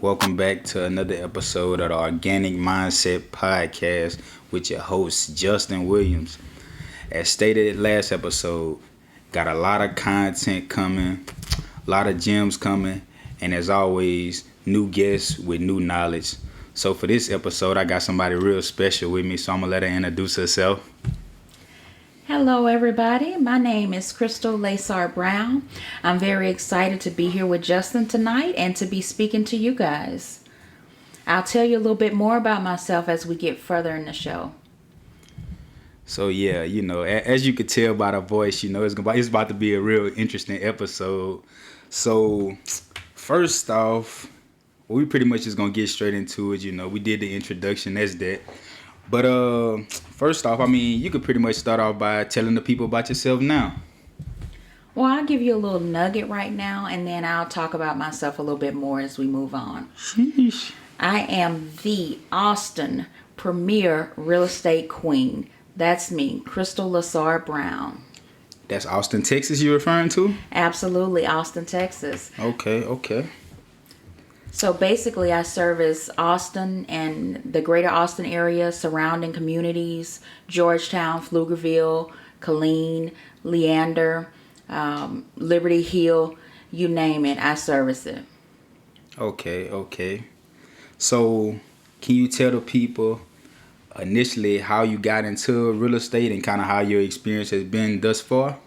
Welcome back to another episode of the Organic Mindset Podcast with your host, Justin Williams. As stated last episode, got a lot of content coming, a lot of gems coming, and as always, new guests with new knowledge. So for this episode, I got somebody real special with me, so I'm going to let her introduce herself. Hello everybody, my name is Crystal Lassar Brown. I'm very excited to be here with Justin tonight and to be speaking to you guys. I'll tell you a little bit more about myself as we get further in the show. So yeah, as you could tell by the voice, it's about to be a real interesting episode. So first off, we pretty much just going to get straight into it. We did the introduction, that's that. But first off, you could pretty much start off by telling the people about yourself now. Well, I'll give you a little nugget right now, and then I'll talk about myself a little bit more as we move on. Sheesh. I am the Austin Premier Real Estate Queen. That's me, Crystal Lassar Brown. That's Austin, Texas you're referring to? Absolutely, Austin, Texas. Okay. So basically, I service Austin and the greater Austin area, surrounding communities, Georgetown, Pflugerville, Killeen, Leander, Liberty Hill, you name it, I service it. Okay. So can you tell the people initially how you got into real estate and kind of how your experience has been thus far?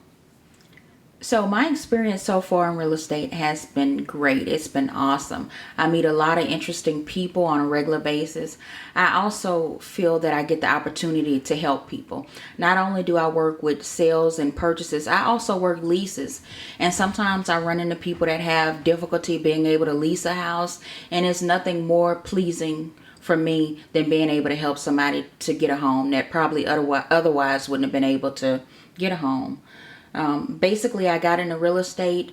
So my experience so far in real estate has been great. It's been awesome. I meet a lot of interesting people on a regular basis. I also feel that I get the opportunity to help people. Not only do I work with sales and purchases, I also work leases. And sometimes I run into people that have difficulty being able to lease a house. And it's nothing more pleasing for me than being able to help somebody to get a home that probably otherwise wouldn't have been able to get a home. Basically, I got into real estate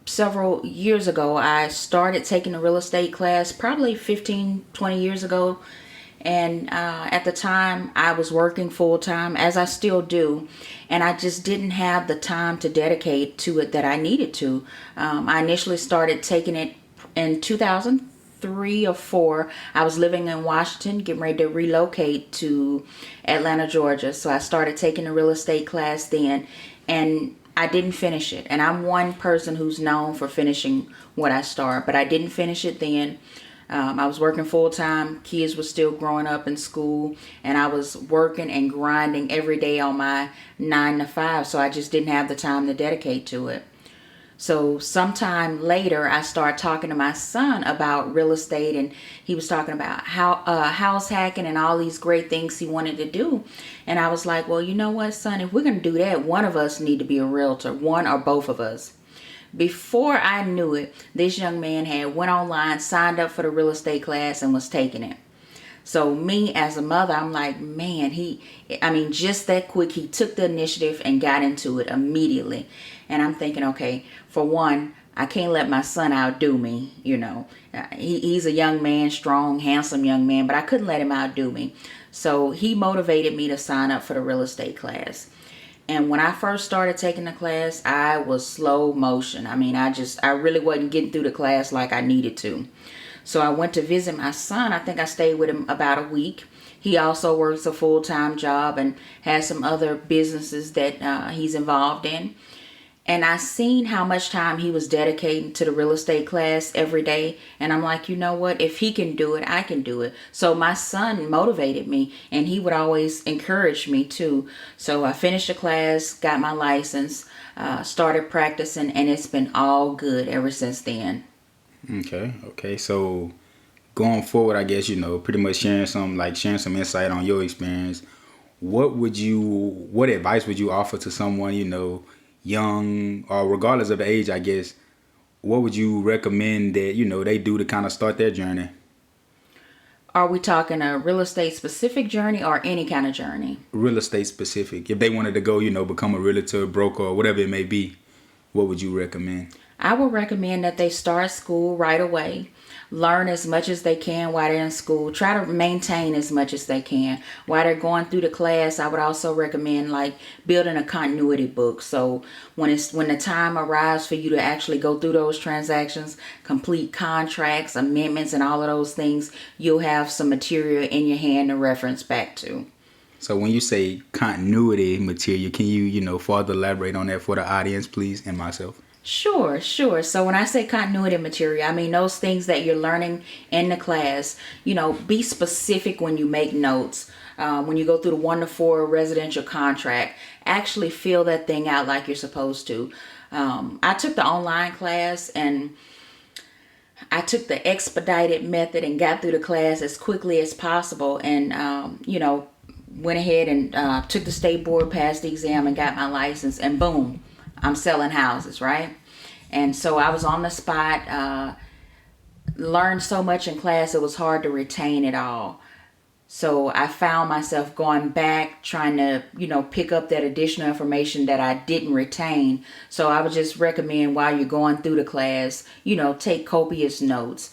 several years ago. I started taking a real estate class probably 15, 20 years ago. And at the time, I was working full time, as I still do. And I just didn't have the time to dedicate to it that I needed to. I initially started taking it in 2003 or 4. I was living in Washington, getting ready to relocate to Atlanta, Georgia. So I started taking a real estate class then, and I didn't finish it. And I'm one person who's known for finishing what I start, but I didn't finish it then. I was working full time. Kids were still growing up in school, and I was working and grinding every day on my 9 to 5. So I just didn't have the time to dedicate to it. So sometime later, I started talking to my son about real estate, and he was talking about house hacking and all these great things he wanted to do. And I was like, well, you know what, son, if we're going to do that, one of us need to be a realtor, one or both of us. Before I knew it, this young man had went online, signed up for the real estate class, and was taking it. So me as a mother, I'm like, man, just that quick, he took the initiative and got into it immediately. And I'm thinking, okay, for one, I can't let my son outdo me, He's a young man, strong, handsome young man, but I couldn't let him outdo me. So he motivated me to sign up for the real estate class. And when I first started taking the class, I was slow motion. I really wasn't getting through the class like I needed to. So I went to visit my son. I think I stayed with him about a week. He also works a full-time job and has some other businesses that he's involved in. And I seen how much time he was dedicating to the real estate class every day. And I'm like, you know what? If he can do it, I can do it. So my son motivated me, and he would always encourage me too. So I finished the class, got my license, started practicing, and it's been all good ever since then. Okay. So going forward, I guess, pretty much sharing some insight on your experience. What advice would you offer to someone, young or regardless of the age, I guess? What would you recommend that, they do to kind of start their journey? Are we talking a real estate specific journey or any kind of journey? Real estate specific. If they wanted to go, become a realtor, broker, or whatever it may be, what would you recommend? I would recommend that they start school right away. Learn as much as they can while they're in school. Try to maintain as much as they can. While they're going through the class, I would also recommend like building a continuity book. So when the time arrives for you to actually go through those transactions, complete contracts, amendments, and all of those things, you'll have some material in your hand to reference back to. So when you say continuity material, can you, further elaborate on that for the audience, please, and myself? Sure, sure. So when I say continuity material, I mean those things that you're learning in the class. Be specific when you make notes. When you go through the 1 to 4 residential contract, actually fill that thing out like you're supposed to. I took the online class and I took the expedited method and got through the class as quickly as possible, and went ahead and took the state board, passed the exam, and got my license, and boom, I'm selling houses, right? And so I was on the spot, learned so much in class, it was hard to retain it all. So I found myself going back, trying to, pick up that additional information that I didn't retain. So I would just recommend while you're going through the class, take copious notes.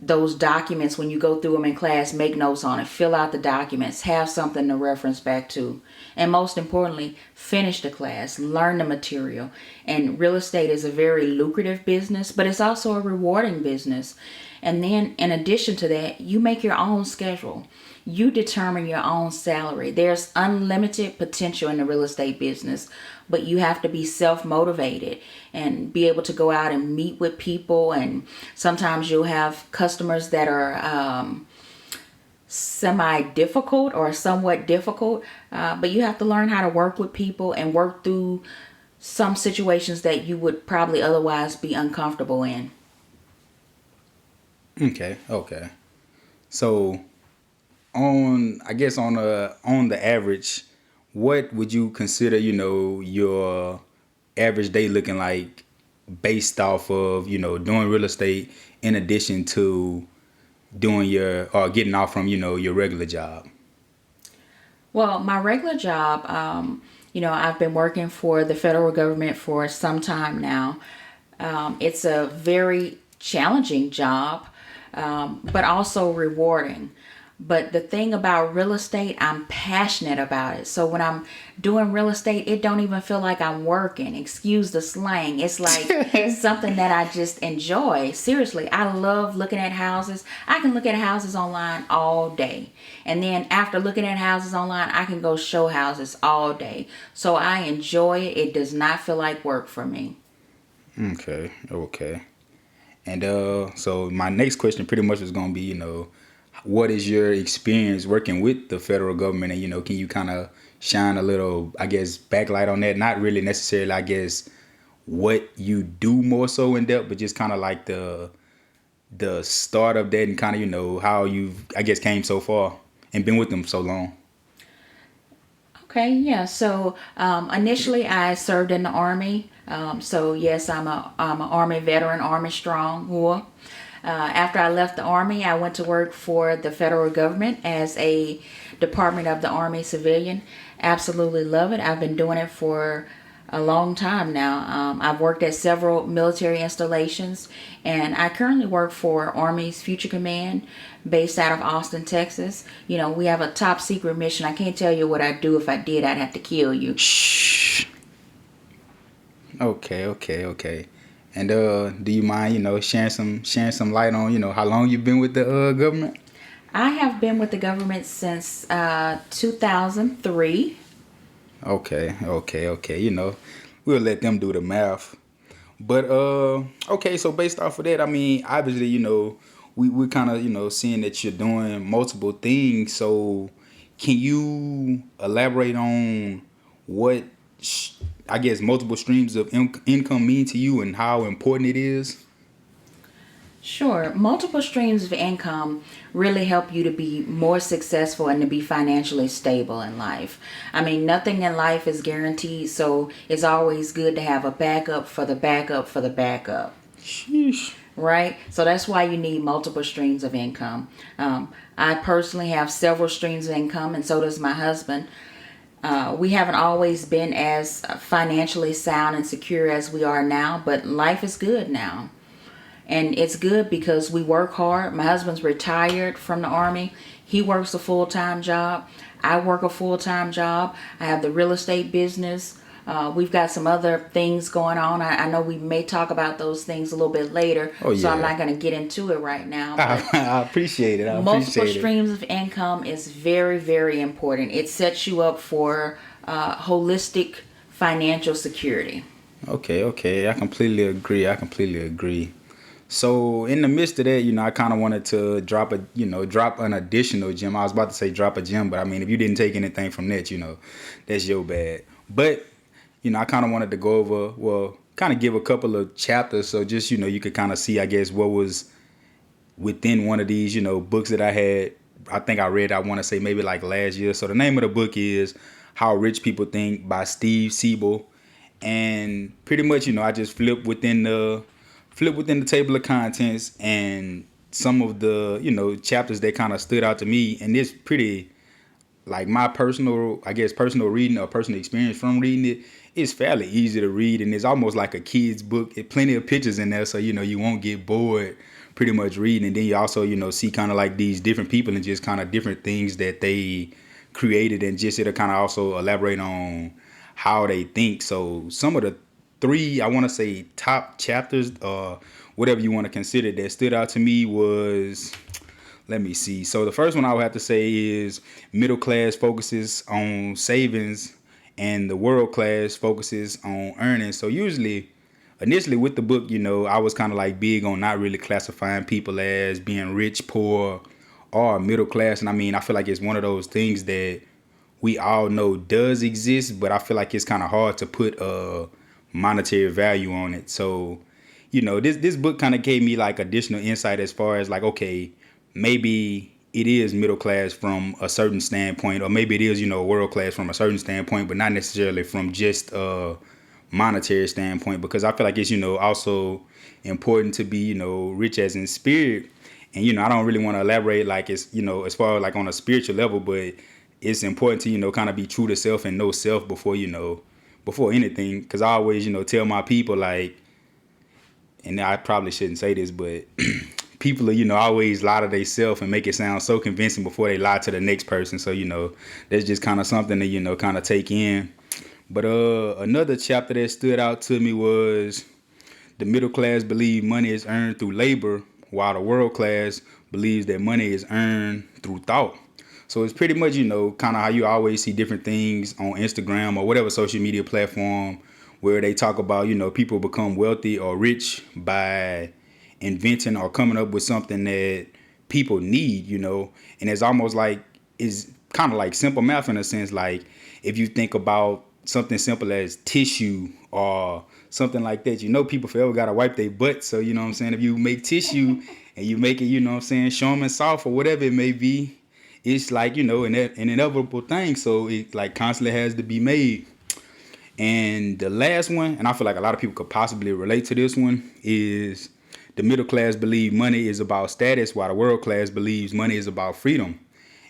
Those documents, when you go through them in class, make notes on it, fill out the documents, have something to reference back to. And most importantly, finish the class, learn the material. And real estate is a very lucrative business, but it's also a rewarding business. And then in addition to that, you make your own schedule. You determine your own salary. There's unlimited potential in the real estate business, but you have to be self-motivated and be able to go out and meet with people. And sometimes you'll have customers that are semi-difficult or somewhat difficult, but you have to learn how to work with people and work through some situations that you would probably otherwise be uncomfortable in. Okay. So on the average, what would you consider, your average day looking like based off of, doing real estate in addition to doing getting off from, your regular job? Well, my regular job, I've been working for the federal government for some time now. It's a very challenging job, but also rewarding. But the thing about real estate, I'm passionate about it. So when I'm doing real estate, it don't even feel like I'm working. Excuse the slang. It's like something that I just enjoy. Seriously, I love looking at houses. I can look at houses online all day. And then after looking at houses online, I can go show houses all day. So I enjoy it. It does not feel like work for me. Okay. And so my next question pretty much is going to be, what is your experience working with the federal government? And, can you kind of shine a little, I guess, backlight on that? Not really necessarily, I guess, what you do more so in depth, but just kind of like the start of that and kind of, how you've, I guess, came so far and been with them so long. Okay, yeah. So initially, I served in the Army. So yes, I'm a Army veteran, Army strong. After I left the Army, I went to work for the federal government as a Department of the Army civilian. Absolutely love it. I've been doing it for a long time now. I've worked at several military installations, and I currently work for Army's Future Command based out of Austin, Texas. We have a top secret mission. I can't tell you what I'd do. If I did, I'd have to kill you. Shh. Okay. And do you mind, sharing some light on, how long you've been with the government? I have been with the government since 2003. Okay. We'll let them do the math. But okay, so based off of that, I mean, obviously, we're kind of, seeing that you're doing multiple things. So can you elaborate on what I guess multiple streams of income mean to you and how important it is? Sure. Multiple streams of income really help you to be more successful and to be financially stable in life. I mean, nothing in life is guaranteed, so it's always good to have a backup for the backup for the backup. Sheesh. Right? So that's why you need multiple streams of income. I personally have several streams of income, and so does my husband. We haven't always been as financially sound and secure as we are now, but life is good now. And it's good because we work hard. My husband's retired from the Army. He works a full-time job. I work a full-time job. I have the real estate business. We've got some other things going on. I know we may talk about those things a little bit later. Oh, So I'm yeah. not going to get into it right now. I appreciate it. Multiple streams of income is very, very important. It sets you up for holistic financial security. Okay. I completely agree. So in the midst of that, I kind of wanted to drop an additional gem. I was about to say drop a gem, but I mean, if you didn't take anything from that, that's your bad. But, I kind of wanted to go over, kind of give a couple of chapters. So just, you could kind of see, I guess, what was within one of these, books that I had. I think I read, I want to say maybe like last year. So the name of the book is How Rich People Think by Steve Siebel. And pretty much, I just flipped within the table of contents and some of the, chapters that kind of stood out to me. And it's pretty, like, my personal reading or personal experience from reading it. It's fairly easy to read, and it's almost like a kid's book. It plenty of pictures in there, so you won't get bored pretty much reading. And then you also see kind of like these different people and just kind of different things that they created, and just it'll kind of also elaborate on how they think. So some of the three, I want to say, top chapters or whatever you want to consider that stood out to me was, let me see. So the first one I would have to say is middle class focuses on savings and the world class focuses on earnings. So initially with the book, I was kind of like big on not really classifying people as being rich, poor, or middle class. And I mean, I feel like it's one of those things that we all know does exist, but I feel like it's kind of hard to put a monetary value on it. So, this book kind of gave me like additional insight as far as like, okay, maybe it is middle class from a certain standpoint, or maybe it is, world class from a certain standpoint, but not necessarily from just a monetary standpoint, because I feel like it's, also important to be, rich as in spirit. And, I don't really want to elaborate like it's, as far as like on a spiritual level, but it's important to, kind of be true to self and know self before, before anything. Because I always, tell my people, like, and I probably shouldn't say this, but people are, always lie to themselves and make it sound so convincing before they lie to the next person. So, that's just kind of something to, kind of take in. But another chapter that stood out to me was the middle class believe money is earned through labor, while the world class believes that money is earned through thought. So it's pretty much, kind of how you always see different things on Instagram or whatever social media platform where they talk about, people become wealthy or rich by inventing or coming up with something that people need, and it's almost like, it's kind of like simple math in a sense. Like if you think about something simple as tissue or something like that, people forever got to wipe their butt. So, what I'm saying? If you make tissue and you make it, show and soft or whatever it may be, it's like, an inevitable thing. So it like constantly has to be made. And the last one, and I feel like a lot of people could possibly relate to this one, is the middle class believe money is about status, while the world class believes money is about freedom.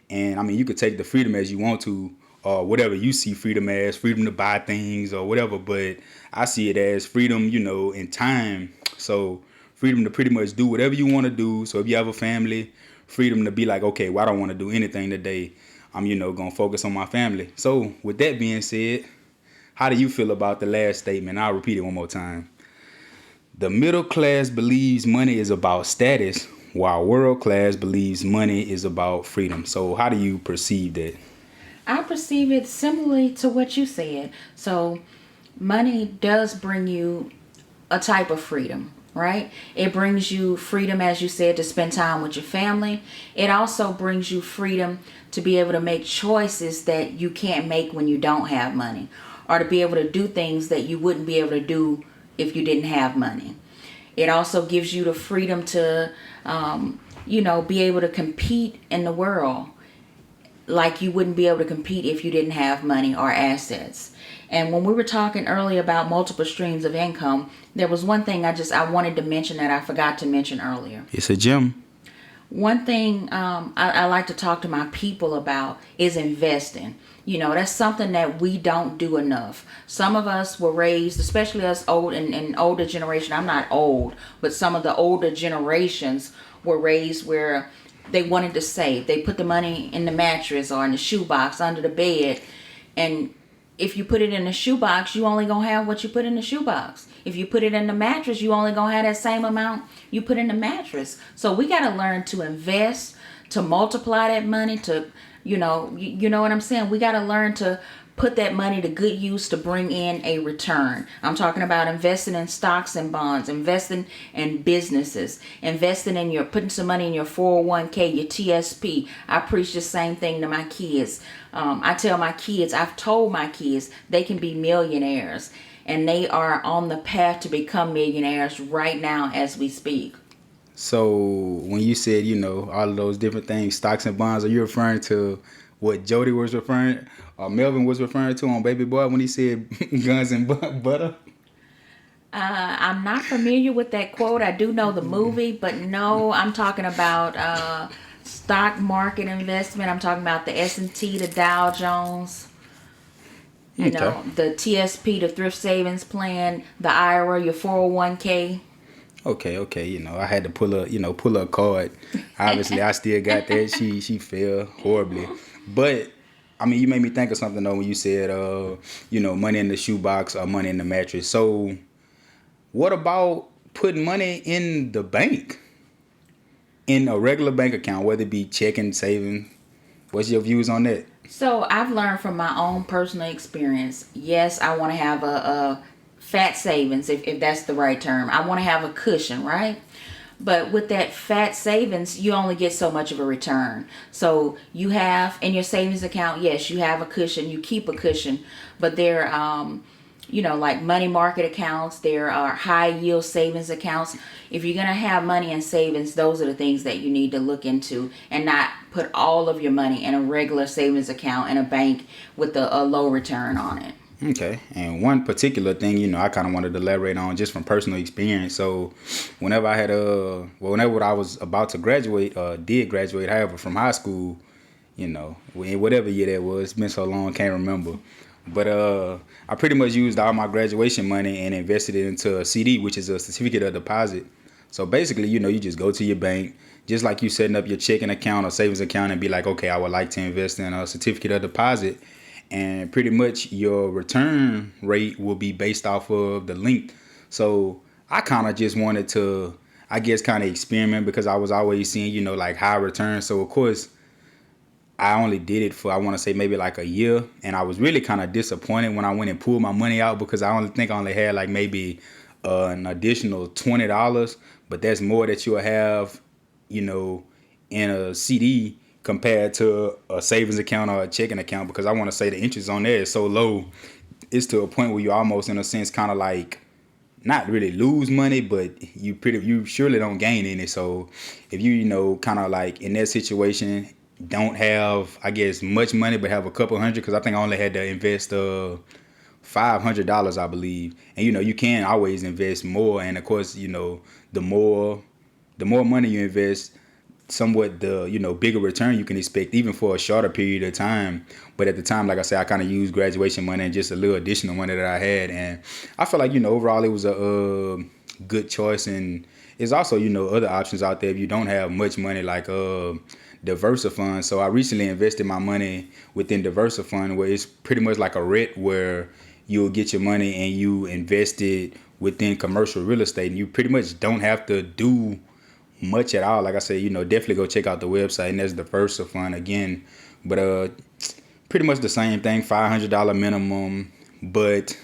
And I mean, you could take the freedom as you want to, or whatever you see freedom as, freedom to buy things or whatever. But I see it as freedom, in time. So freedom to pretty much do whatever you want to do. So if you have a family, freedom to be like, okay, well, I don't want to do anything today. I'm, going to focus on my family. So with that being said, how do you feel about the last statement? I'll repeat it one more time. The middle class believes money is about status, while world class believes money is about freedom. So how do you perceive that? I perceive it similarly to what you said. So money does bring you a type of freedom, right? It brings you freedom, as you said, to spend time with your family. It also brings you freedom to be able to make choices that you can't make when you don't have money, or to be able to do things that you wouldn't be able to do if you didn't have money. It also gives you the freedom to, be able to compete in the world like you wouldn't be able to compete if you didn't have money or assets. And when we were talking earlier about multiple streams of income, there was one thing I wanted to mention that I forgot to mention earlier. It's a gem. One thing I like to talk to my people about is investing. That's something that we don't do enough. Some of us were raised, especially us old and older generation. I'm not old, but some of the older generations were raised where they wanted to save. They put the money in the mattress or in the shoebox under the bed, and if you put it in the shoebox, you only gonna have what you put in the shoebox. If you put it in the mattress, you only gonna have that same amount you put in the mattress. So we gotta learn to invest, to multiply that money, to you know what I'm saying? We gotta learn to put that money to good use to bring in a return. I'm talking about investing in stocks and bonds, investing in businesses, investing in putting some money in your 401k, your TSP. I preach the same thing to my kids. I tell my kids, I've told my kids they can be millionaires, and they are on the path to become millionaires right now as we speak. So when you said, all of those different things, stocks and bonds, are you referring to what Jody was referring, or Melvin was referring to on Baby Boy when he said guns and butter? I'm not familiar with that quote. I do know the movie, but no, I'm talking about stock market investment. I'm talking about the S&T, the Dow Jones, Okay. the TSP, the thrift savings plan, the IRA, your 401k. Okay. I had to pull a card. Obviously, I still got that. She fell horribly, but I mean, you made me think of something though when you said, money in the shoebox or money in the mattress. So, what about putting money in the bank, in a regular bank account, whether it be checking, saving? What's your views on that? So I've learned from my own personal experience. Yes, I want to have a fat savings, if that's the right term. I want to have a cushion, right? But with that fat savings, you only get so much of a return. So you have in your savings account, yes, you have a cushion, you keep a cushion, but there, like money market accounts, there are high yield savings accounts. If you're going to have money in savings, those are the things that you need to look into, and not put all of your money in a regular savings account in a bank with a low return on it. Okay, and one particular thing, I kind of wanted to elaborate on just from personal experience. So, whenever I had whenever I was about to graduate, did graduate, however, from high school, in whatever year that was, it's been so long, can't remember. But I pretty much used all my graduation money and invested it into a CD, which is a certificate of deposit. So basically, you just go to your bank, just like you setting up your checking account or savings account, and be like, okay, I would like to invest in a certificate of deposit, and pretty much your return rate will be based off of the length. So I kind of just wanted to, I guess, kind of experiment because I was always seeing, like high returns. So of course, I only did it for, I want to say, maybe like a year, and I was really kind of disappointed when I went and pulled my money out because I only had like maybe an additional $20, but that's more that you'll have, you know, in a CD compared to a savings account or a checking account, because I want to say the interest on there is so low. It's to a point where you almost, in a sense, kind of like not really lose money, but you surely don't gain any. So if kind of like in that situation, don't have, I guess, much money, but have a couple hundred, because I think I only had to invest $500, I believe. And you can always invest more, and of course, the more money you invest, somewhat the bigger return you can expect, even for a shorter period of time. But at the time, like I said, I kind of used graduation money and just a little additional money that I had, and I feel like overall it was a good choice. And there's also other options out there if you don't have much money, like Diversifund. So I recently invested my money within Diversifund, where it's pretty much like a REIT, where you'll get your money and you invest it within commercial real estate, and you pretty much don't have to do much at all. Like I said, definitely go check out the website, and that's Diversifund again. But pretty much the same thing, $500 minimum. But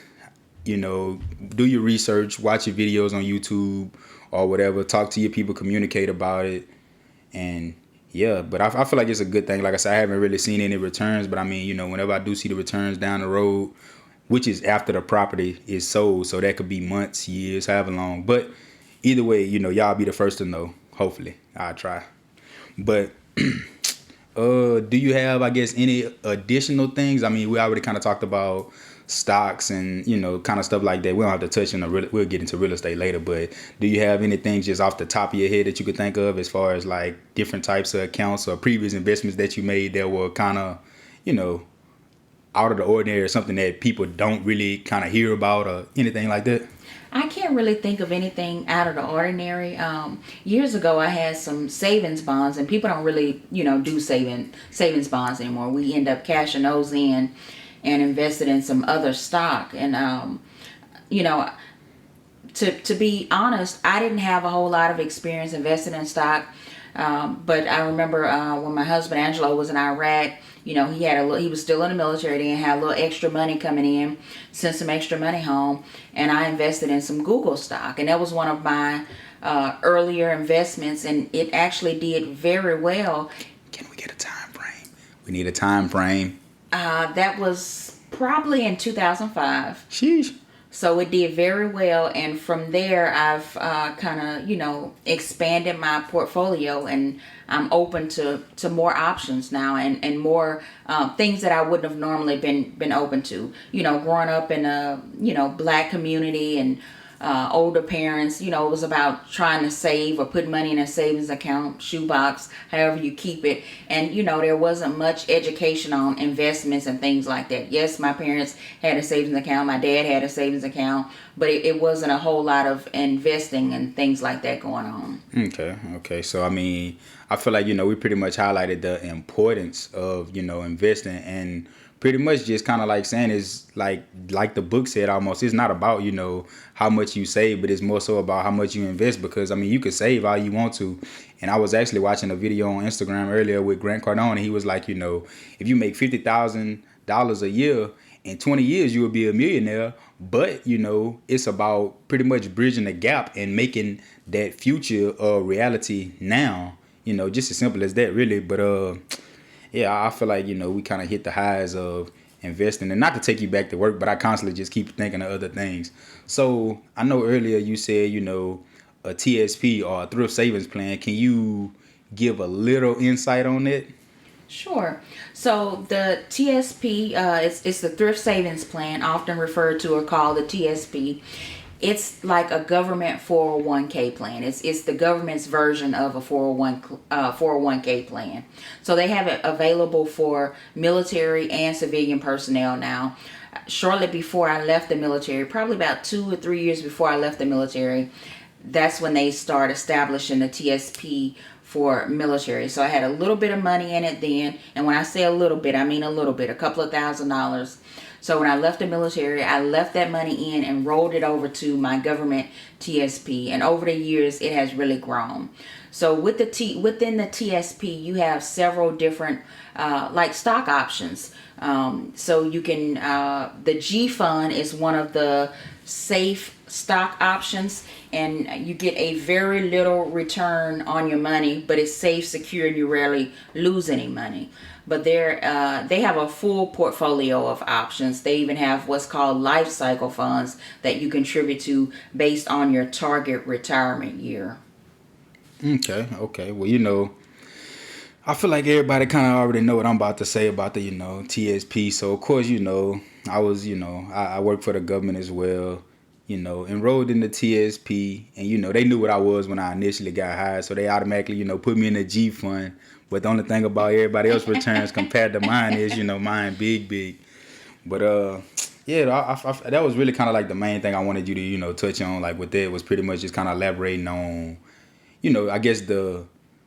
do your research, watch your videos on YouTube or whatever, talk to your people, communicate about it, and yeah. But I feel like it's a good thing. Like I said, I haven't really seen any returns, but I mean, whenever I do see the returns down the road, which is after the property is sold, so that could be months, years, however long. But either way, y'all be the first to know. Hopefully, I'll try. But Do you have, I guess, any additional things? I mean, we already kind of talked about stocks and, kind of stuff like that. We don't have to touch on we'll get into real estate later, but do you have anything just off the top of your head that you could think of as far as like different types of accounts or previous investments that you made that were kind of, you know, out of the ordinary or something that people don't really kind of hear about or anything like that? I can't really think of anything out of the ordinary. Years ago, I had some savings bonds, and people don't really, do savings bonds anymore. We end up cashing those in and invested in some other stock. And you know, to be honest, I didn't have a whole lot of experience investing in stock. But I remember when my husband Angelo was in Iraq, he was still in the military then, had a little extra money coming in, sent some extra money home, and I invested in some Google stock. And that was one of my earlier investments, and it actually did very well. Can we get a time frame? We need a time frame. That was probably in 2005. Sheesh. So it did very well, and from there I've kind of expanded my portfolio, and I'm open to more options now and more things that I wouldn't have normally been open to. Growing up in a black community and older parents, it was about trying to save or put money in a savings account, shoebox, however you keep it. And, there wasn't much education on investments and things like that. Yes, my parents had a savings account. My dad had a savings account. But it wasn't a whole lot of investing and things like that going on. Okay. So, I mean, I feel like, we pretty much highlighted the importance of, investing, and pretty much just kind of like saying is like the book said almost, it's not about, how much you save, but it's more so about how much you invest, because, I mean, you could save all you want to. And I was actually watching a video on Instagram earlier with Grant Cardone, and he was like, if you make $50,000 a year, in 20 years, you will be a millionaire. But, it's about pretty much bridging the gap and making that future a reality now, just as simple as that, really. But, yeah, I feel like, we kind of hit the highs of investing, and not to take you back to work, but I constantly just keep thinking of other things. So I know earlier you said, a TSP or a thrift savings plan. Can you give a little insight on that? Sure. So the TSP, it's the thrift savings plan, often referred to or called the TSP. It's like a government 401k plan. It's the government's version of a 401k plan. So they have it available for military and civilian personnel now. Shortly before I left the military, probably about 2 or 3 years before I left the military, that's when they start establishing the TSP for military. So I had a little bit of money in it then. And when I say a little bit, I mean a little bit, a couple of $1,000s. So when I left the military, I left that money in and rolled it over to my government TSP. And over the years, it has really grown. So within the TSP, you have several different like stock options. So you can, the G fund is one of the safe stock options, and you get a very little return on your money, but it's safe, secure, and you rarely lose any money. But they have a full portfolio of options. They even have what's called life cycle funds that you contribute to based on your target retirement year. Okay. Well, I feel like everybody kind of already know what I'm about to say about the, TSP. So, of course, I was, I work for the government as well, enrolled in the TSP. And, they knew what I was when I initially got hired. So they automatically, put me in the G fund. But the only thing about everybody else's returns compared to mine is, mine big. But, yeah, I that was really kind of like the main thing I wanted you to, touch on. Like with that was pretty much just kind of elaborating on, I guess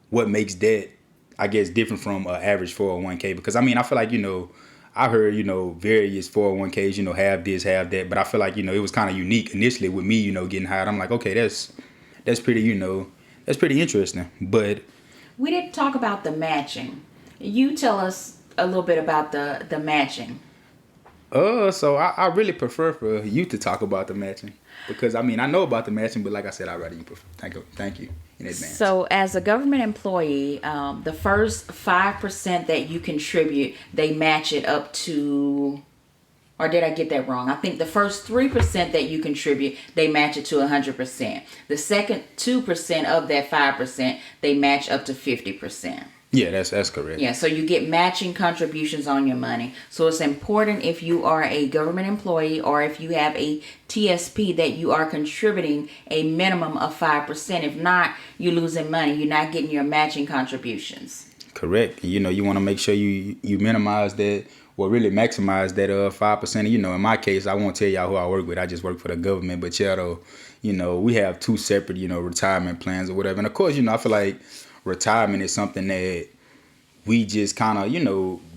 what makes that, I guess, different from an average 401k. Because, I mean, I feel like, I heard, various 401ks, have this, have that. But I feel like, it was kind of unique initially with me, getting hired. I'm like, okay, that's pretty, that's pretty interesting. But we didn't talk about the matching. You tell us a little bit about the matching. So I really prefer for you to talk about the matching, because I mean I know about the matching, but like I said, I'd rather you prefer. Thank you in advance. So as a government employee, the first 5% that you contribute, they match it up to, or did I get that wrong? I think the first 3% that you contribute, they match it to 100%. The second 2% of that 5%, they match up to 50%. Yeah, that's correct. Yeah, so you get matching contributions on your money. So it's important if you are a government employee or if you have a TSP that you are contributing a minimum of 5%. If not, you're losing money. You're not getting your matching contributions. Correct. And, you want to make sure you minimize that, well, really maximize that 5%. In my case, I won't tell y'all who I work with. I just work for the government. But yeah, though, we have two separate, retirement plans or whatever. And of course, I feel like retirement is something that we just kind of,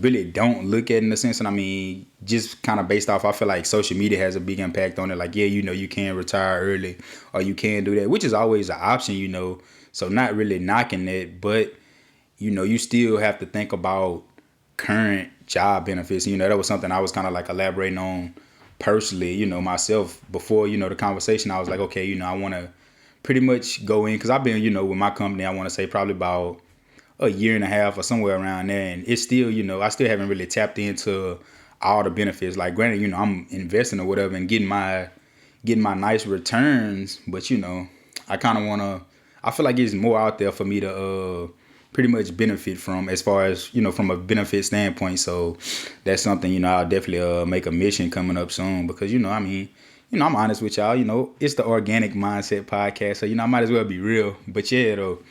really don't look at in the sense. And I mean, just kind of based off, I feel like social media has a big impact on it. Like, yeah, you can retire early or you can do that, which is always an option. So not really knocking it, but you still have to think about current job benefits. That was something I was kind of like elaborating on personally, myself before, the conversation. I was like, okay, I want to pretty much go in because I've been, with my company, I want to say probably about a year and a half or somewhere around there. And it's still, I still haven't really tapped into all the benefits. Like granted, I'm investing or whatever and getting my nice returns, but I kind of want to, I feel like it's more out there for me to pretty much benefit from as far as, from a benefit standpoint. So that's something, I'll definitely make a mission coming up soon because, I mean, I'm honest with y'all, it's the Organic Mindset podcast. So, I might as well be real. But yeah, though,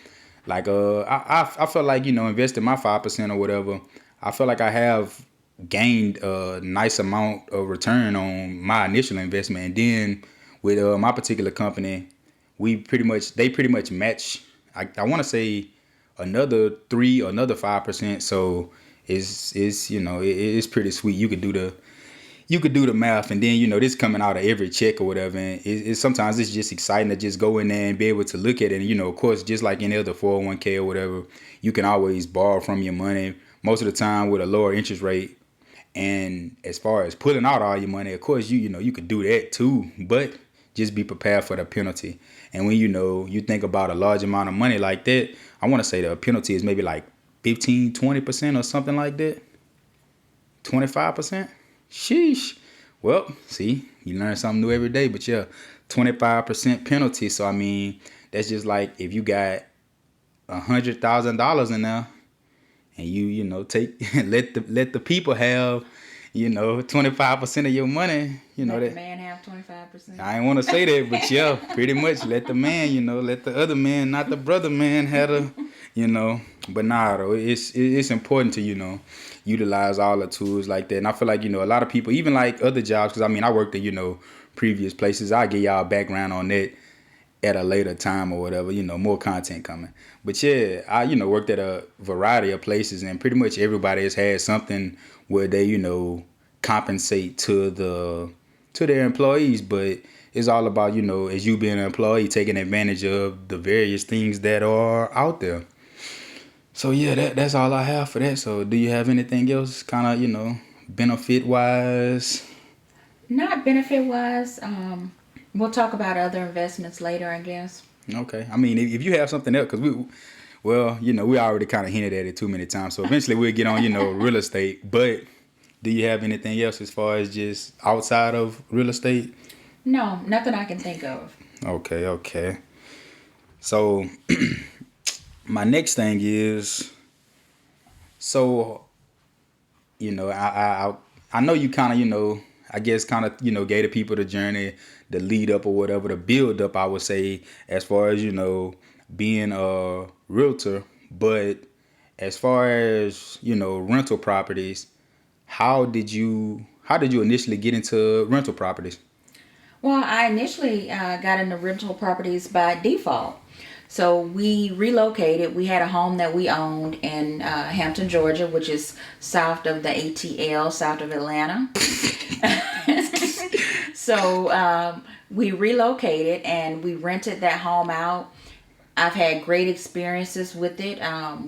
like, I feel like, investing my 5% or whatever, I feel like I have gained a nice amount of return on my initial investment. And then with my particular company, they pretty much match, I want to say another 3 or another 5%. So it's pretty sweet. You could do the math, and then this coming out of every check or whatever. And sometimes it's just exciting to just go in there and be able to look at it. And of course, just like any other 401k or whatever, you can always borrow from your money most of the time with a lower interest rate. And as far as pulling out all your money, of course, you could do that too, but just be prepared for the penalty. And when you think about a large amount of money like that, I want to say the penalty is maybe like 15-20% or something like that. 25%. Sheesh. Well, see, you learn something new every day. But yeah, 25% penalty. So I mean, that's just like if you got $100,000 in there, and take let the people have 25% of your money. Let That the man have 25%. I ain't want to say that, but yeah, pretty much let the man, let the other man, not the brother man, have But nah, though, it's important to utilize all the tools like that. And I feel like a lot of people, even like other jobs, because I mean I worked at previous places. I'll give y'all background on that at a later time or whatever, more content coming. But yeah, I, worked at a variety of places, and pretty much everybody has had something where they, compensate to their employees. But it's all about, as you being an employee, taking advantage of the various things that are out there. So yeah, that's all I have for that. So do you have anything else kind of, benefit wise? Not benefit wise. We'll talk about other investments later, I guess. Okay. I mean, if you have something else, because we already kind of hinted at it too many times. So eventually we'll get on, real estate. But do you have anything else as far as just outside of real estate? No, nothing I can think of. Okay. So my next thing is, so, I know you kind of, I guess kind of, gave the people the journey, the lead up or whatever, the build up, I would say, as far as, being a realtor. But as far as, rental properties, how did you initially get into rental properties? Well, I initially got into rental properties by default. So we relocated. We had a home that we owned in Hampton, Georgia, which is south of the ATL, south of Atlanta. So we relocated and we rented that home out. I've had great experiences with it.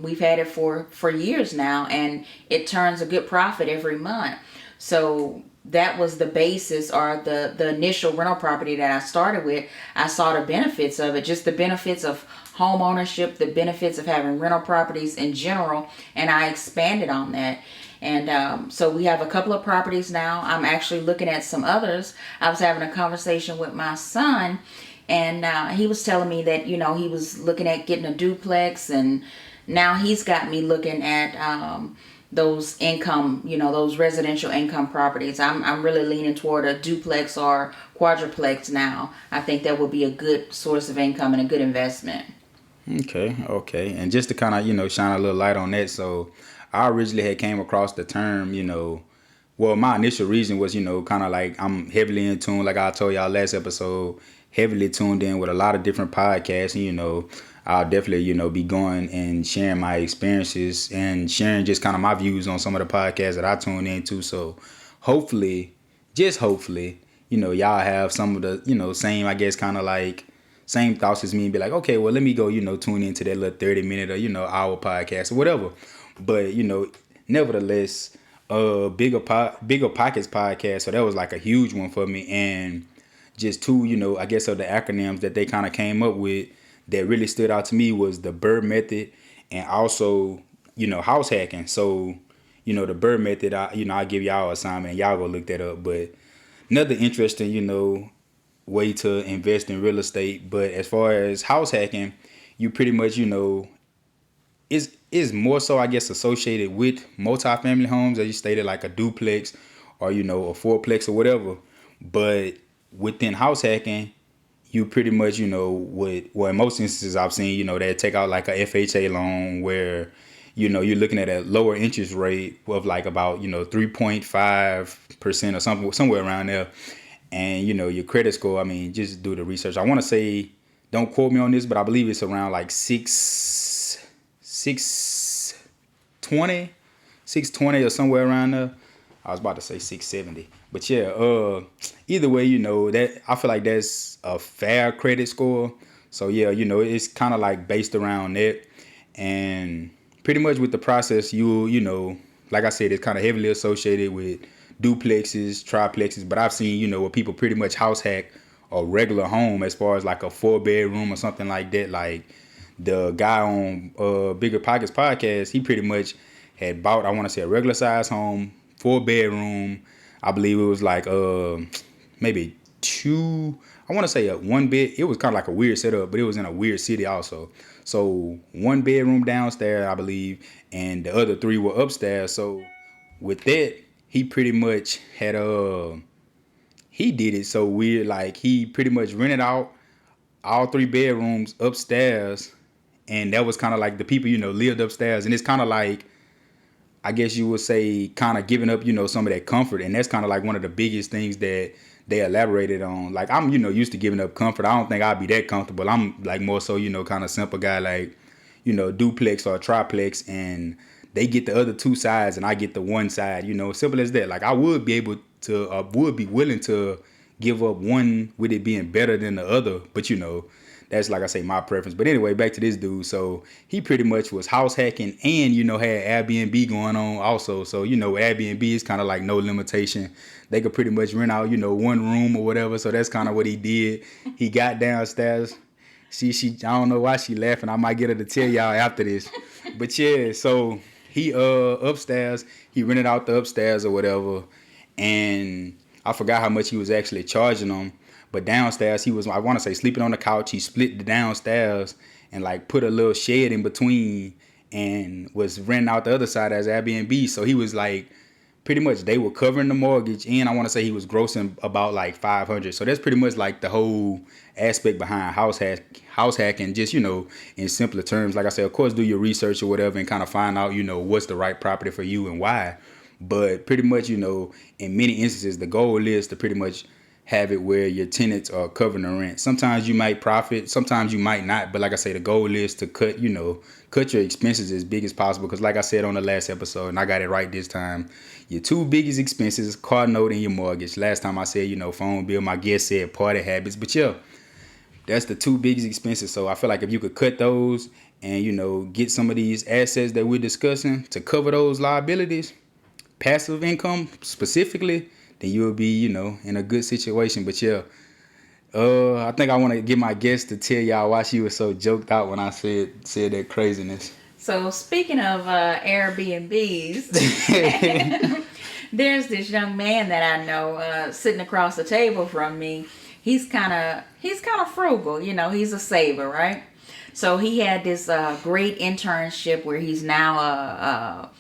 We've had it for years now, and it turns a good profit every month. So that was the basis, or the initial rental property that I started with. I saw the benefits of it, just the benefits of home ownership, the benefits of having rental properties in general, and I expanded on that. And so we have a couple of properties now. I'm actually looking at some others. I was having a conversation with my son, and he was telling me that, he was looking at getting a duplex and now he's got me looking at those income, those residential income properties. I'm really leaning toward a duplex or quadruplex now. I think that would be a good source of income and a good investment. Okay. And just to kind of, shine a little light on that. So I originally had came across the term, well, my initial reason was, kind of like I'm heavily in tune, like I told y'all last episode, heavily tuned in with a lot of different podcasts. And, I'll definitely, be going and sharing my experiences and sharing just kind of my views on some of the podcasts that I tune into. So hopefully, just hopefully, y'all have some of the, same, I guess, kind of like same thoughts as me and be like, okay, well, let me go, tune into that little 30-minute or, hour podcast or whatever. But, nevertheless, bigger pockets podcast. So that was like a huge one for me. And just two, I guess of the acronyms that they kind of came up with that really stood out to me was the Bird method and also, house hacking. So, the Bird method, I give y'all an assignment and y'all go look that up. But another interesting, way to invest in real estate. But as far as house hacking, you pretty much, is more so, I guess, associated with multifamily homes, as you stated, like a duplex or, a fourplex or whatever. But within house hacking, you pretty much, well, in most instances I've seen, they take out like a FHA loan where, you're looking at a lower interest rate of like about, 3.5% or something, somewhere around there. And, your credit score, I mean, just do the research. I want to say, don't quote me on this, but I believe it's around like 620, 620 or somewhere around there. I was about to say 670. But yeah, either way, that I feel like that's a fair credit score. So yeah, it's kind of like based around that. And pretty much with the process, like I said, it's kind of heavily associated with duplexes, triplexes. But I've seen, where people pretty much house hack a regular home as far as like a 4-bedroom or something like that. Like the guy on Bigger Pockets podcast, he pretty much had bought, I want to say, a regular size home, 4-bedroom. I believe it was like maybe two. I want to say a 1 bed. It was kind of like a weird setup, but it was in a weird city also. So 1 bedroom downstairs, I believe, and the other 3 were upstairs. So with that, he pretty much had he did it so weird. Like he pretty much rented out all 3 bedrooms upstairs, and that was kind of like the people lived upstairs, and it's kind of like, I guess you would say, kind of giving up some of that comfort. And that's kind of like one of the biggest things that they elaborated on. Like I'm used to giving up comfort. I don't think I'd be that comfortable. I'm like more so kind of simple guy, like duplex or triplex, and they get the other 2 sides and I get the one side. Simple as that. Like I would be able to, would be willing to give up one with it being better than the other, but that's, like I say, my preference. But anyway, back to this dude. So he pretty much was house hacking and, had Airbnb going on also. So, Airbnb is kind of like no limitation. They could pretty much rent out, 1 room or whatever. So that's kind of what he did. He got downstairs. She, I don't know why she laughing. I might get her to tell y'all after this. But yeah, so he upstairs, he rented out the upstairs or whatever. And I forgot how much he was actually charging them. But downstairs, he was, I want to say, sleeping on the couch. He split the downstairs and like put a little shed in between and was renting out the other side as Airbnb. So he was like, pretty much they were covering the mortgage, and I want to say he was grossing about like 500. So that's pretty much like the whole aspect behind house hacking, just, in simpler terms. Like I said, of course, do your research or whatever and kind of find out, what's the right property for you and why. But pretty much, in many instances, the goal is to pretty much have it where your tenants are covering the rent. Sometimes you might profit, sometimes you might not. But like I say, the goal is to cut your expenses as big as possible. Because like I said on the last episode, and I got it right this time, your 2 biggest expenses, car note and your mortgage. Last time I said, phone bill, my guest said party habits. But yeah, that's the 2 biggest expenses. So I feel like if you could cut those and, get some of these assets that we're discussing to cover those liabilities, passive income specifically, then you'll be, in a good situation. But yeah, I think I want to get my guest to tell y'all why she was so joked out when I said that craziness. So speaking of Airbnbs, there's this young man that I know sitting across the table from me. He's kind of frugal, he's a saver, right? So he had this great internship where he's now a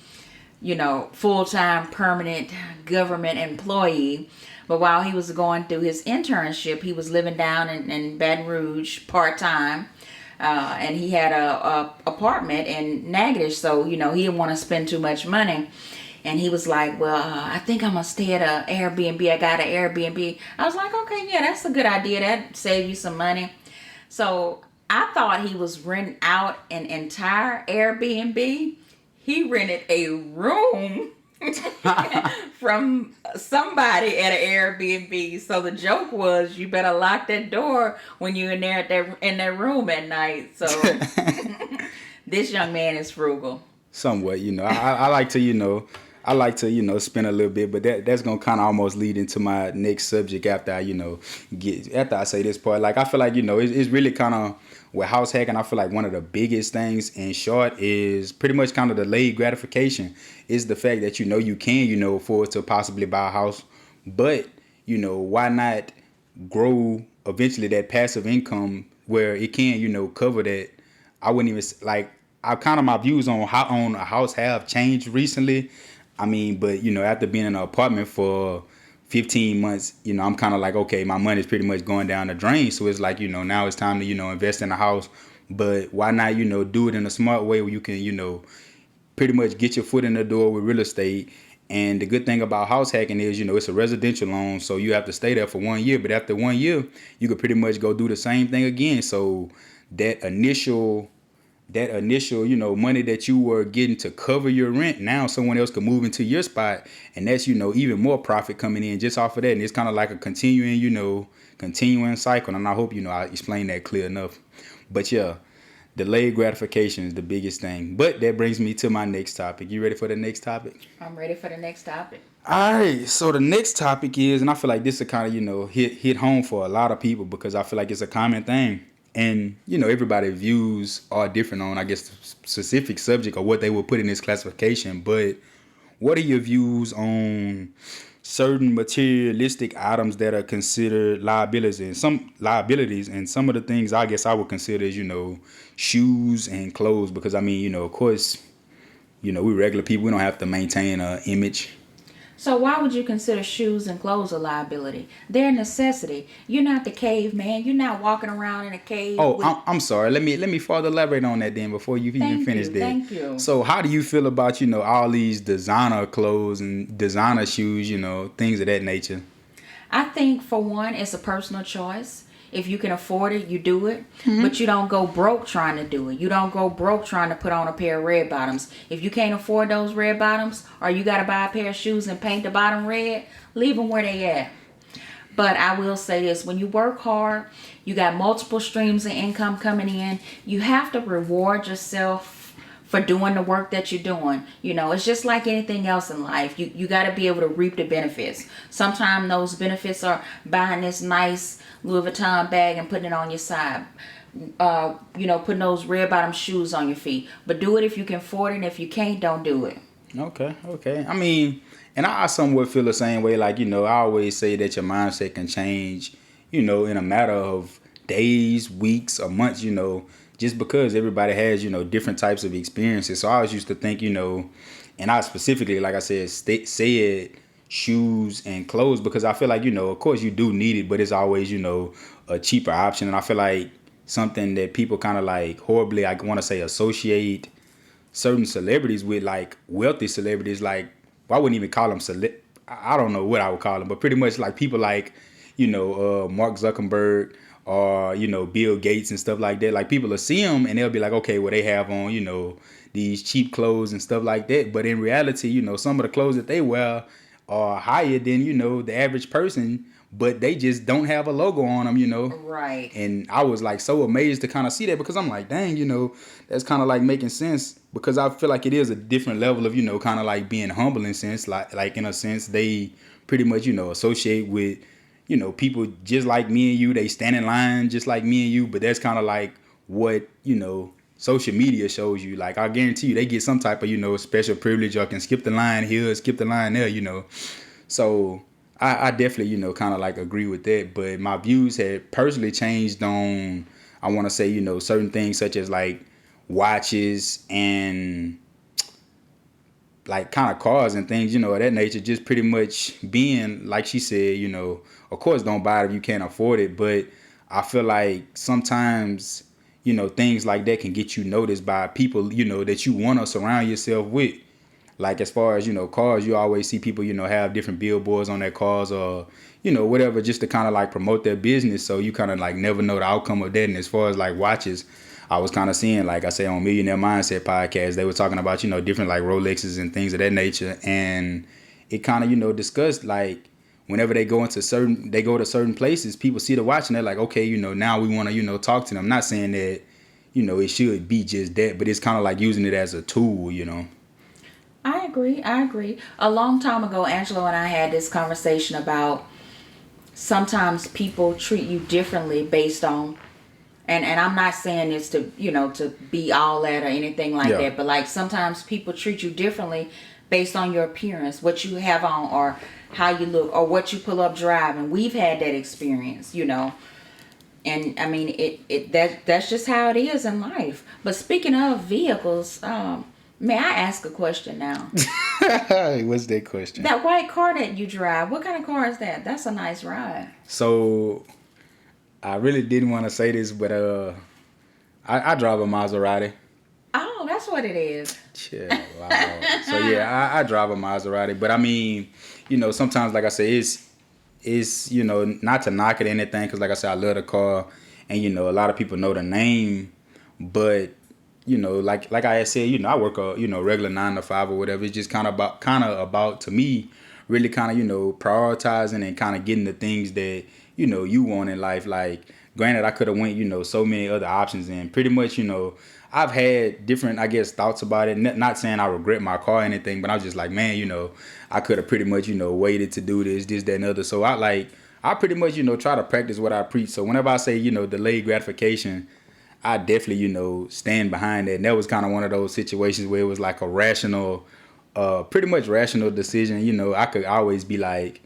full-time permanent government employee. But while he was going through his internship, he was living down in Baton Rouge part-time. And he had a apartment in Natchitoches, so he didn't want to spend too much money. And he was like, well, I think I'm going to stay at a Airbnb. I got an Airbnb. I was like, okay, yeah, that's a good idea. That save you some money. So I thought he was renting out an entire Airbnb. He rented a room from somebody at an Airbnb. So the joke was, you better lock that door when you're in that room at night. So this young man is frugal. Somewhat, I like to, spend a little bit, but that's gonna kind of almost lead into my next subject after after I say this part. Like, I feel like, it's really kind of with house hacking. I feel like one of the biggest things, in short, is pretty much kind of delayed gratification. Is the fact that you can afford to possibly buy a house, but why not grow eventually that passive income where it can cover that. I wouldn't even like. I kind of, my views on how on a house have changed recently. I mean, but after being in an apartment for 15 months, I'm kind of like, okay, my money's pretty much going down the drain. So it's like, now it's time to, invest in a house. But why not, do it in a smart way where you can, pretty much get your foot in the door with real estate. And the good thing about house hacking is, it's a residential loan. So you have to stay there for 1 year. But after 1 year, you could pretty much go do the same thing again. So that initial, money that you were getting to cover your rent, now someone else could move into your spot, and that's, even more profit coming in just off of that. And it's kind of like a continuing cycle. And I hope, I explained that clear enough. But yeah, delayed gratification is the biggest thing. But that brings me to my next topic. You ready for the next topic? I'm ready for the next topic. All right. So the next topic is, and I feel like this will kind of, hit home for a lot of people because I feel like it's a common thing. And, everybody's views are different on, I guess, the specific subject or what they would put in this classification. But what are your views on certain materialistic items that are considered liabilities? And some of the things I guess I would consider is, shoes and clothes. Because, I mean, of course, we regular people, we don't have to maintain an image. So why would you consider shoes and clothes a liability? They're a necessity. You're not the caveman. You're not walking around in a cave. Oh, I'm sorry. Let me further elaborate on that then before you even finish that. Thank you. So how do you feel about, all these designer clothes and designer shoes, things of that nature? I think, for one, it's a personal choice. If you can afford it, you do it. Mm-hmm. But you don't go broke trying to do it. You don't go broke trying to put on a pair of red bottoms. If you can't afford those red bottoms, or you got to buy a pair of shoes and paint the bottom red, leave them where they at. But I will say this, when you work hard, you got multiple streams of income coming in, you have to reward yourself for doing the work that you're doing. It's just like anything else in life. You got to be able to reap the benefits. Sometimes those benefits are buying this nice Louis Vuitton bag and putting it on your side. Putting those red bottom shoes on your feet. But do it if you can afford it, and if you can't, don't do it. Okay. I mean, and I somewhat feel the same way. Like, I always say that your mindset can change, in a matter of days, weeks, or months, just because everybody has, different types of experiences. So I always used to think, and I specifically, like I said, said shoes and clothes because I feel like, of course you do need it, but it's always, a cheaper option. And I feel like something that people kind of like horribly, I want to say, associate certain celebrities with, like wealthy celebrities. Like, well, I wouldn't even call them I don't know what I would call them, but pretty much like people like, Mark Zuckerberg or, Bill Gates and stuff like that. Like, people will see them and they'll be like, okay, well, they have on, these cheap clothes and stuff like that. But in reality, some of the clothes that they wear are higher than, the average person, but they just don't have a logo on them, Right. And I was like so amazed to kind of see that because I'm like, dang, that's kind of like making sense because I feel like it is a different level of, kind of like being humble in sense, like in a sense they pretty much, associate with, people just like me and you. They stand in line just like me and you, but that's kind of like what, social media shows you. Like, I guarantee you they get some type of, special privilege or can skip the line here, skip the line there, So I definitely, kind of like agree with that. But my views had personally changed on, I want to say, you know, certain things such as like watches and like kind of cars and things, you know, of that nature, just pretty much being, like she said, you know, of course don't buy it if you can't afford it. But I feel like sometimes, you know, things like that can get you noticed by people, you know, that you want to surround yourself with. Like as far as, you know, cars, you always see people, you know, have different billboards on their cars or, you know, whatever, just to kind of like promote their business. So you kind of like never know the outcome of that. And as far as like watches, I was kind of seeing, like I say, on Millionaire Mindset podcast, they were talking about, you know, different like Rolexes and things of that nature. And it kind of, you know, discussed like whenever they go to certain places, people see the watch and they're like, okay, you know, now we want to, you know, talk to them. I'm not saying that, you know, it should be just that, but it's kind of like using it as a tool, you know. I agree. I agree. A long time ago, Angelo and I had this conversation about sometimes people treat you differently based on, and I'm not saying this to, you know, to be all that or anything like that, but like sometimes people treat you differently based on your appearance, what you have on or how you look or what you pull up driving. We've had that experience, you know. And I mean, that's just how it is in life. But speaking of vehicles, may I ask a question now? What's that question? That white car that you drive, what kind of car is that? That's a nice ride. So I really didn't want to say this, but I drive a Maserati. Oh, that's what it is. Chill out. So yeah, I drive a Maserati, but I mean, you know, sometimes like I say, it's you know, not to knock it or anything, because like I said, I love the car, and you know, a lot of people know the name, but you know, like I had said, you know, I work a, you know, regular 9 to 5 or whatever. It's just kind of about to me, really kind of, you know, prioritizing and kind of getting the things that, you know, you want in life. Like, granted, I could have went, you know, so many other options, and pretty much, you know, I've had different, I guess, thoughts about it. Not saying I regret my car or anything, but I was just like, man, you know, I could have pretty much, you know, waited to do this, that, and other. So I pretty much, you know, try to practice what I preach. So whenever I say, you know, delayed gratification, I definitely, you know, stand behind that. And that was kind of one of those situations where it was like a rational, pretty much rational decision. You know, I could always be like,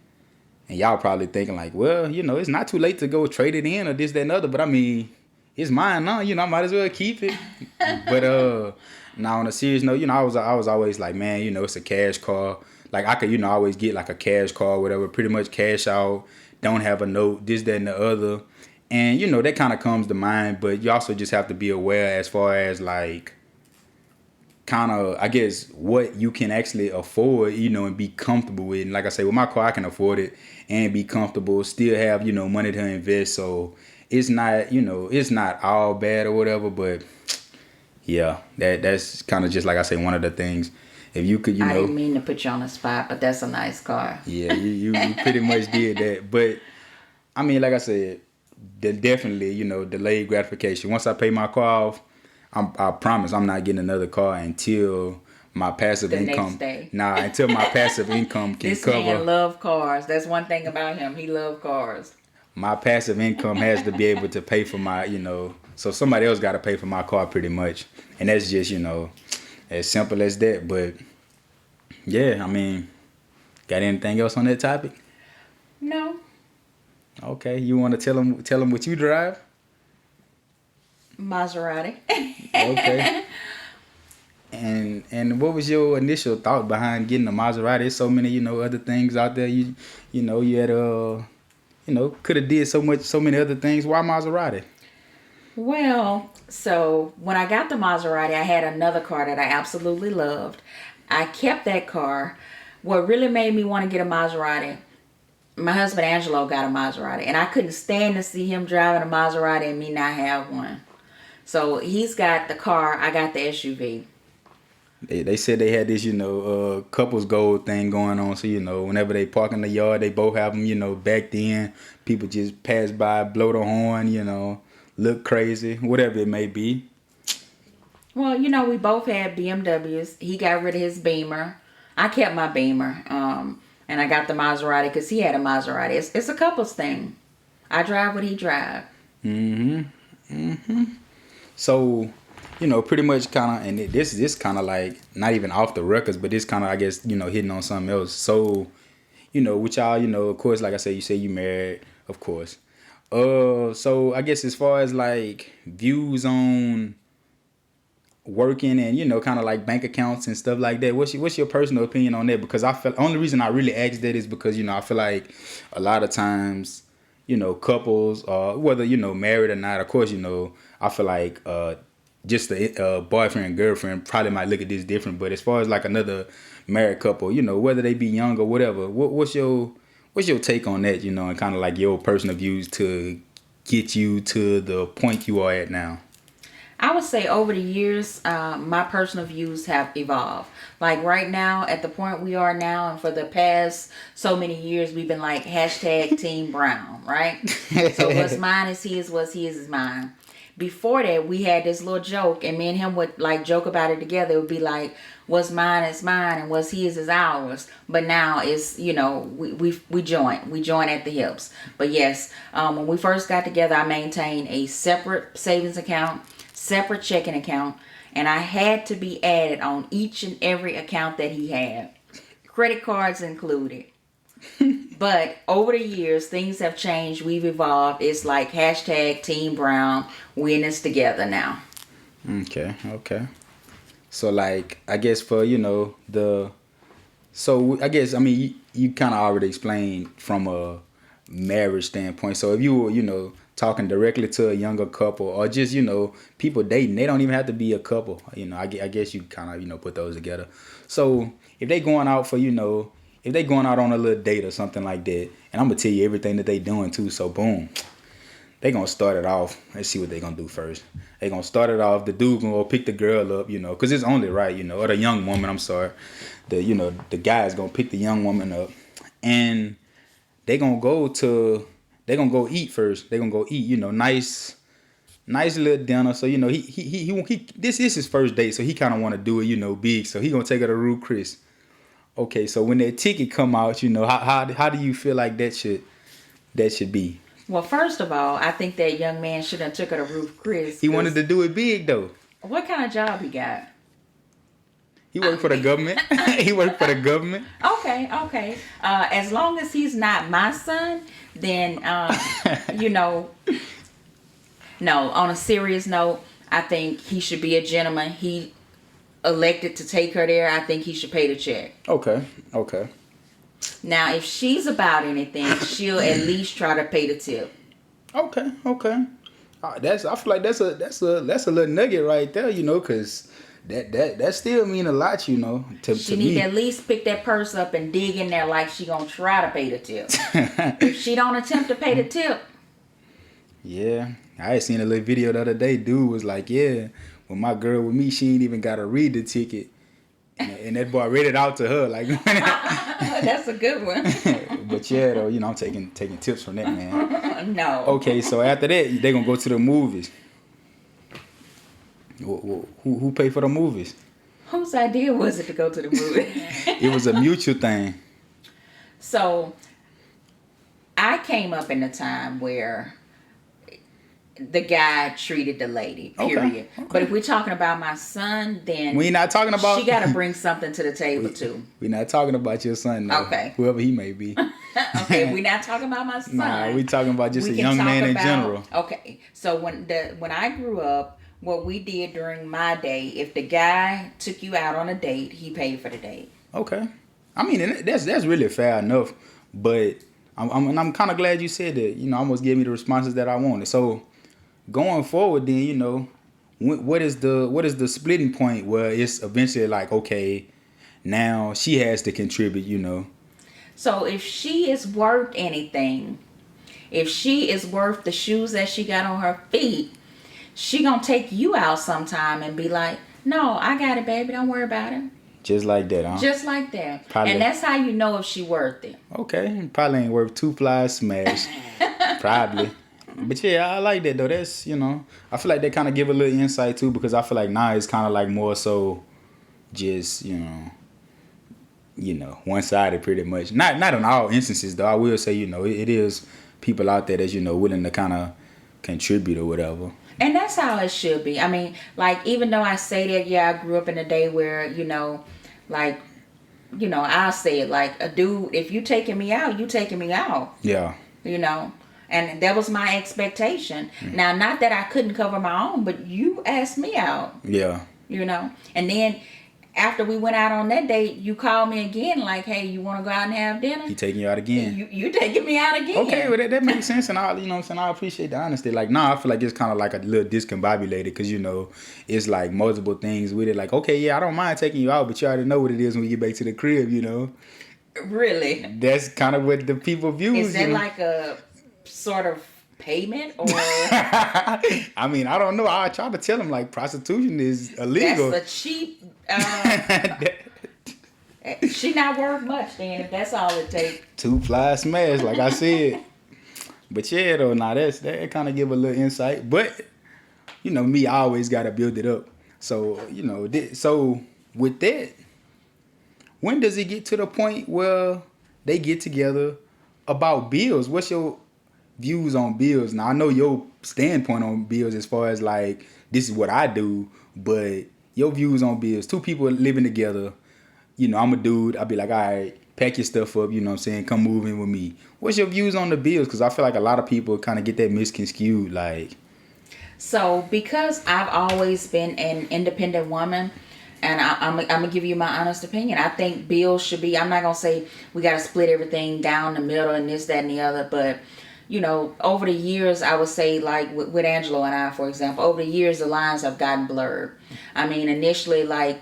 and y'all probably thinking like, well, you know, it's not too late to go trade it in or this, that, and other. But I mean, it's mine now. You know, I might as well keep it. But now on a serious note, you know, I was always like, man, you know, it's a cash car. Like I could, you know, always get like a cash car or whatever, pretty much cash out, don't have a note, this, that, and the other. And, you know, that kind of comes to mind, but you also just have to be aware as far as, like, kind of, I guess, what you can actually afford, you know, and be comfortable with. And like I say, with my car, I can afford it and be comfortable, still have, you know, money to invest. So it's not, you know, it's not all bad or whatever, but yeah, that's kind of just, like I say, one of the things. If you could, you know. I didn't mean to put you on the spot, but that's a nice car. Yeah, you pretty much did that. But, I mean, like I said, definitely, you know, delayed gratification. Once I pay my car off, I promise I'm not getting another car until my passive income. Next day. Until my passive income can this cover. This man love cars. That's one thing about him. He love cars. My passive income has to be able to pay for my, you know, so somebody else got to pay for my car pretty much. And that's just, you know, as simple as that. But yeah, I mean, got anything else on that topic? No. Okay, you want to tell them what you drive? Maserati. Okay. And what was your initial thought behind getting a Maserati? There's so many, you know, other things out there. You know, you had you know, could have did so many other things. Why Maserati? Well, so when I got the Maserati, I had another car that I absolutely loved. I kept that car. What really made me want to get a Maserati, my husband Angelo got a Maserati, and I couldn't stand to see him driving a Maserati and me not have one. So he's got the car, I got the SUV. They said they had this, you know, couples gold thing going on. So, you know, whenever they park in the yard, they both have them, you know, back then. People just pass by, blow the horn, you know, look crazy, whatever it may be. Well, you know, we both had BMWs. He got rid of his Beamer. I kept my Beamer. And I got the Maserati because he had a Maserati. It's a couples thing. I drive what he drive. So, you know, pretty much kind of, and this kind of like not even off the records, but this kind of, I guess, you know, hitting on something else. So, you know, with y'all, you know, of course, like I said, you say you married, of course. So I guess as far as like views on working and kind of like bank accounts and stuff like that, what's your personal opinion on that? Because I feel only reason I really asked that is because I feel like a lot of times couples, whether married or not, of course I feel like just the boyfriend and girlfriend probably might look at this different, but as far as like another married couple, whether they be young or whatever, what's your take on that, and kind of like your personal views to get you to the point you are at now? I would say over the years, my personal views have evolved. Like right now, at the point we are now, and for the past so many years, we've been like hashtag Team Brown, right? So what's mine is his, what's his is mine. Before that, we had this little joke, and me and him would like joke about it together. It would be like, what's mine is mine, and what's his is ours. But now it's we join at the hips. But yes, when we first got together, I maintained a separate savings account, separate checking account, and I had to be added on each and every account that he had, credit cards included. But over the years, things have changed. We've evolved. It's like hashtag Team Brown. We're in this together now. Okay. So like I guess for I guess I mean you kind of already explained from a marriage standpoint. So if you were talking directly to a younger couple or just people dating, they don't even have to be a couple. I guess you kind of put those together. So if they going out for if they going out on a little date or something like that, and I'm gonna tell you everything that they doing too. So boom, they gonna start it off. Let's see what they gonna do first. They gonna start it off. The dude gonna go pick the girl up, because it's only right, or the young woman. I'm sorry, the guy's gonna pick the young woman up, and they gonna go eat first. They gonna go eat, nice little dinner. So he this is his first date, so he kind of want to do it, big. So he gonna take her to Ruth Chris. Okay, so when that ticket come out, how do you feel like that should be? Well, first of all, I think that young man should have took her to Ruth Chris. He wanted to do it big though. What kind of job he got? He worked for the government. He worked for the government. Okay. As long as he's not my son, then no. On a serious note, I think he should be a gentleman. He elected to take her there. I think he should pay the check. Okay. Now, if she's about anything, she'll at least try to pay the tip. Okay. I feel like that's a little nugget right there, because that still mean a lot, She need to at least pick that purse up and dig in there like she gonna try to pay the tip. If she don't attempt to pay the tip. Yeah, I had seen a little video the other day. Dude was like, yeah, when my girl with me, she ain't even gotta read the ticket. And that boy read it out to her like. That's a good one. But yeah, though, I'm taking tips from that, man. No. Okay, so after that, they gonna go to the movies. Who paid for the movies? Whose idea was it to go to the movie? It was a mutual thing. So, I came up in a time where the guy treated the lady, period. Okay. But if we're talking about my son, then we not talking about. She got to bring something to the table too. We're not talking about your son, though. Okay. Whoever he may be. Okay, we're not talking about my son. Nah, we talking about just a young man in general. Okay, so when I grew up, what we did during my day, if the guy took you out on a date, he paid for the date. Okay, I mean that's really fair enough, but I'm kind of glad you said that. Almost gave me the responses that I wanted. So. Going forward, then what is the splitting point where it's eventually like, okay, now she has to contribute. So if she is worth anything, if she is worth the shoes that she got on her feet, she gonna take you out sometime and be like, no, I got it, baby, don't worry about it. Just like that, huh? Just like that. Probably. And that's how you know if she worth it. Okay, probably ain't worth 2 flies smash. Probably. But yeah, I like that though. That's I feel like they kind of give a little insight too, because I feel like now it's kind of like more so, just one-sided pretty much. Not in all instances though. I will say it is people out there that's willing to kind of contribute or whatever. And that's how it should be. I mean, like even though I say that, yeah, I grew up in a day where like I'll say it like a dude. If you taking me out, you taking me out. Yeah. And that was my expectation. Now, not that I couldn't cover my own, but you asked me out. Yeah. And then after we went out on that date, you called me again, like, hey, you want to go out and have dinner? He taking you out again. You taking me out again. Okay, well, that makes sense, and I appreciate the honesty. Like, I feel like it's kind of like a little discombobulated, because, it's like multiple things with it. Like, okay, yeah, I don't mind taking you out, but you already know what it is when we get back to the crib, Really? That's kind of what the people view. Is that like a sort of payment, or? I mean, I don't know. I try to tell them, like, prostitution is illegal. That's a cheap. She not worth much then, if that's all it takes. 2 flies smash, like I said. But yeah, though, that kind of give a little insight. But me, I always gotta build it up. So so with that, when does it get to the point where they get together about bills? What's your views on bills? Now, I know your standpoint on bills as far as like, this is what I do, but your views on bills. 2 people living together. I'm a dude. I'll be like, all right, pack your stuff up. Come move in with me. What's your views on the bills? Because I feel like a lot of people kind of get that misconstrued. Like, so because I've always been an independent woman, and I'm gonna give you my honest opinion. I think bills should be. I'm not gonna say we gotta split everything down the middle and this, that, and the other, but over the years, I would say, like with Angelo and I, for example, over the years, the lines have gotten blurred. I mean, initially, like,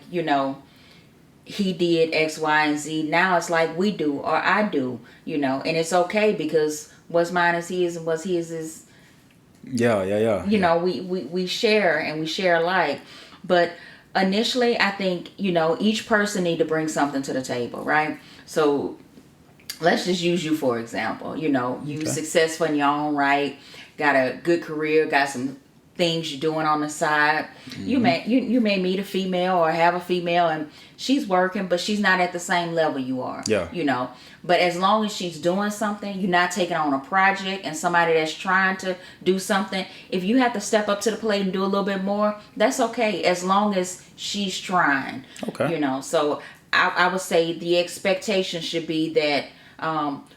he did X, Y, and Z. Now it's like we do, or I do, and it's okay, because what's mine is his, and what's his is, yeah. We share, and we share alike. But initially, I think, each person need to bring something to the table, right? So let's just use you for example. You Okay. successful in your own right, got a good career, got some things you're doing on the side. Mm-hmm. You may meet a female or have a female, and she's working, but she's not at the same level you are. Yeah. But as long as she's doing something, you're not taking on a project, and somebody that's trying to do something, if you have to step up to the plate and do a little bit more, that's okay, as long as she's trying. Okay. So I would say the expectation should be that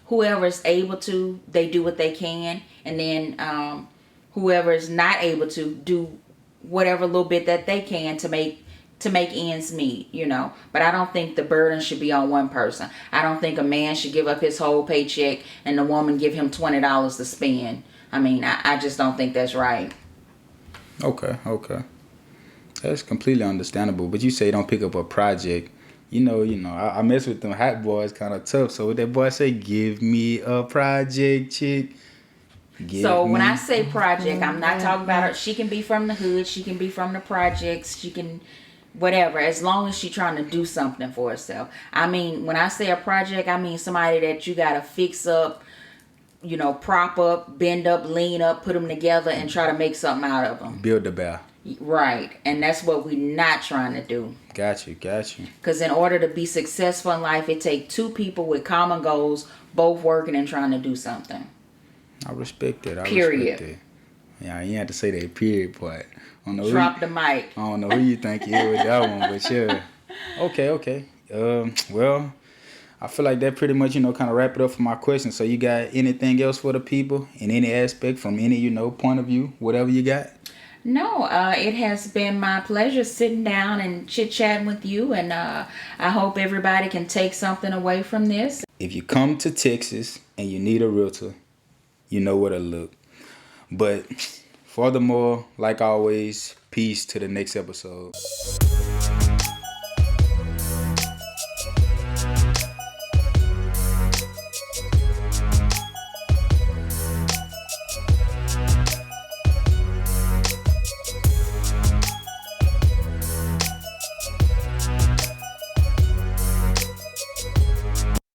whoever is able to, they do what they can, and then whoever is not able to, do whatever little bit that they can to make ends meet. But I don't think the burden should be on one person. I don't think a man should give up his whole paycheck and the woman give him $20 to spend. I mean, I just don't think that's right. Okay. That's completely understandable. But you say don't pick up a project. I mess with them hot boys kind of tough. So what that boy say, give me a project, chick. When I say project, I'm not talking about her. She can be from the hood. She can be from the projects. She can, whatever, as long as she's trying to do something for herself. I mean, when I say a project, I mean somebody that you got to fix up, prop up, bend up, lean up, put them together, and try to make something out of them. Build the bear. Right. And that's what we're not trying to do. Got you. Because in order to be successful in life, it takes 2 people with common goals, both working and trying to do something. I respect that. Period. Yeah, you had to say that period part. Drop the mic. I don't know who you think you is with that one, but yeah. Okay. Well, I feel like that pretty much, kind of wrap it up for my question. So you got anything else for the people in any aspect, from any, point of view, whatever you got? No, it has been my pleasure sitting down and chit-chatting with you, and I hope everybody can take something away from this. If you come to Texas and you need a realtor, you know where to look. But furthermore, like always, peace to the next episode.